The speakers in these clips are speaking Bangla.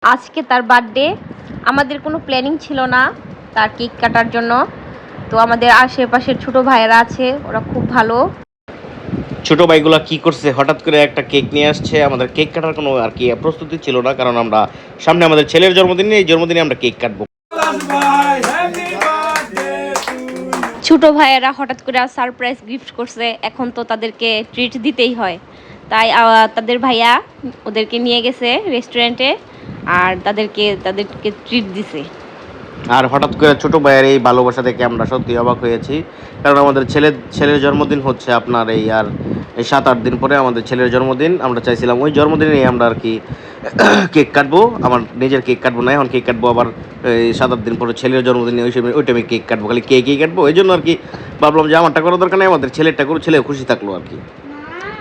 আজকে তার বার্থডে। আমাদের কোনো প্ল্যানিং ছিল না তার কেক কাটার জন্য। তো আমাদের আশেপাশের ছোট ভাইয়েরা আছে, ওরা খুব ভালো। ছোট ভাইগুলা কি করছে, হঠাৎ করে একটা কেক নিয়ে আসছে। আমাদের কেক কাটার কোনো আর কি প্রস্তুতি ছিল না, কারণ আমরা সামনে আমাদের ছেলের জন্মদিন, এই জন্মদিনে আমরা কেক কাটবো। ছোট ভাইয়েরা হঠাৎ করে সারপ্রাইজ গিফট করছে, এখন তো তাদেরকে ট্রিট দিতেই হয়। তাই তাদের ভাইয়া ওদেরকে নিয়ে গেছে রেস্টুরেন্টে, আর তাদেরকে ট্রিট দিছে। আর হঠাৎ করে ছোট ভাইয়ের এই ভালোবাসা দেখে আমরা সত্যি অবাক হয়েছি, কারণ আমাদের ছেলের জন্মদিন হচ্ছে আপনার এই 7-8 দিন পরে আমাদের ছেলের জন্মদিন। আমরা চাইছিলাম ওই জন্মদিনে আমরা আর কি কেক কাটবো। আমার নিজের কেক কাটবো না, এখন কেক কাটবো আবার এই 7-8 দিন পরে ছেলের জন্মদিনে, ওই টাইমে কেক কাটবো, খালি কেকই কাটবো। এই জন্য আর কি ভাবলাম যে আমারটা করার দরকার নেই, আমাদের ছেলেরটা করো, ছেলেও খুশি থাকলো আর কি।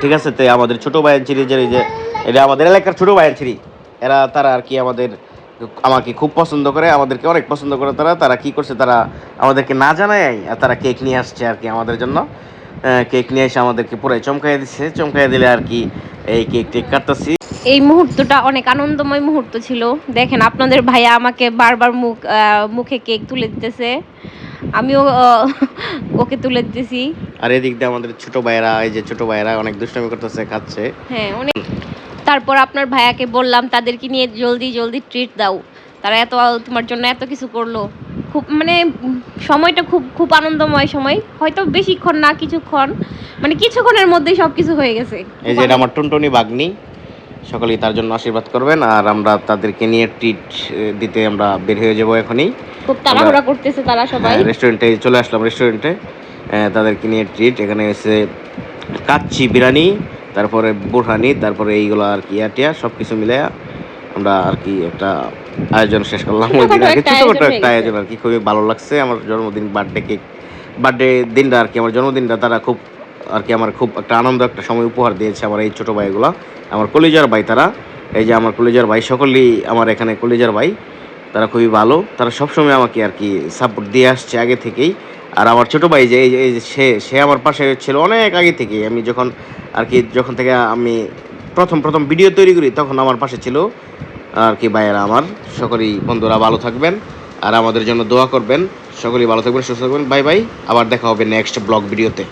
ঠিক আছে, তাই আমাদের ছোট ভাইয়ের ছিরি যে এটা আমাদের এলাকার ছোট ভাইয়ের ছিরি, তারা আর কি আমাকে খুব পছন্দ করে, আমাদেরকে অনেক পছন্দ করে। তারা কি করছে, তারা আমাদেরকে না জানায় তারা কেক নিয়ে আসছে আর কি আমাদের জন্য। কেক নিয়ে এসে আমাদেরকে পুরাই চমকাইয়া দিলে আর কি এই কেক কাটতেছি। এই মুহূর্তটা অনেক আনন্দময় মুহূর্ত ছিল। দেখেন আপনাদের ভাইয়া আমাকে বারবার মুখে কেক তুলে দিতেছে, আমিও ওকে তুলে দিতেছি। আর এদিক দিয়ে আমাদের ছোট ভাইয়েরা অনেক দুষ্টামি করতেছে, খাচ্ছে। হ্যাঁ অনেক। তারপর আপনার ভাইয়াকে বললাম তাদেরকে নিয়ে জলদি জলদি ট্রিট দাও, তারা তোমার জন্য এত কিছু করলো। খুব মানে সময়টা খুব খুব আনন্দময় সময়, হয়তো বেশিক্ষণ না, কিছুক্ষণ, মানে কিছুক্ষণের মধ্যেই সব কিছু হয়ে গেছে। এই যে আমার টুনটুনি বাগনি, সকলেই তার জন্য আশীর্বাদ করবেন। আর আমরা তাদেরকে নিয়ে ট্রিট দিতে আমরা বের হয়ে যাবো এখনই। খুব তাড়াহুড়া করতেছে তারা সবাই। রেস্টুরেন্টে চলে আসলাম, তাদেরকে নিয়ে ট্রিট। এখানে এসে কাচ্চি বিরিয়ানি, তারপরে বুরহানি, তারপরে এইগুলো আর কি আটিয়া সব কিছু মিলে আমরা আর কি একটা আয়োজন শেষ করলাম। ওই দিন আর কি ছোটখাটো একটা আয়োজন আর কি, খুবই ভালো লাগছে। আমার জন্মদিন, বার্থডে দিনটা আর কি, আমার জন্মদিনটা তারা খুব আর কি আমার খুব একটা আনন্দ একটা সময় উপহার দিয়েছে আমার এই ছোটো ভাইগুলো, আমার কলিজার ভাই। তারা এই যে আমার কলিজার ভাই, সকলেই আমার এখানে কলিজার ভাই। তারা খুবই ভালো, তারা সবসময় আমাকে আর কি সাপোর্ট দিয়ে আসছে আগে থেকেই। আর আমার ছোটো ভাই যে এই যে সে আমার পাশে ছিল অনেক আগে থেকেই। আমি যখন থেকে আমি প্রথম ভিডিও তৈরি করি, তখন আমার পাশে ছিল আর কি ভাইয়েরা আমার। সকলেই বন্ধুরা ভালো থাকবেন, আর আমাদের জন্য দোয়া করবেন। সকলেই ভালো থাকবেন, সুস্থ থাকবেন। বাই বাই, আবার দেখা হবে নেক্সট ব্লগ ভিডিওতে।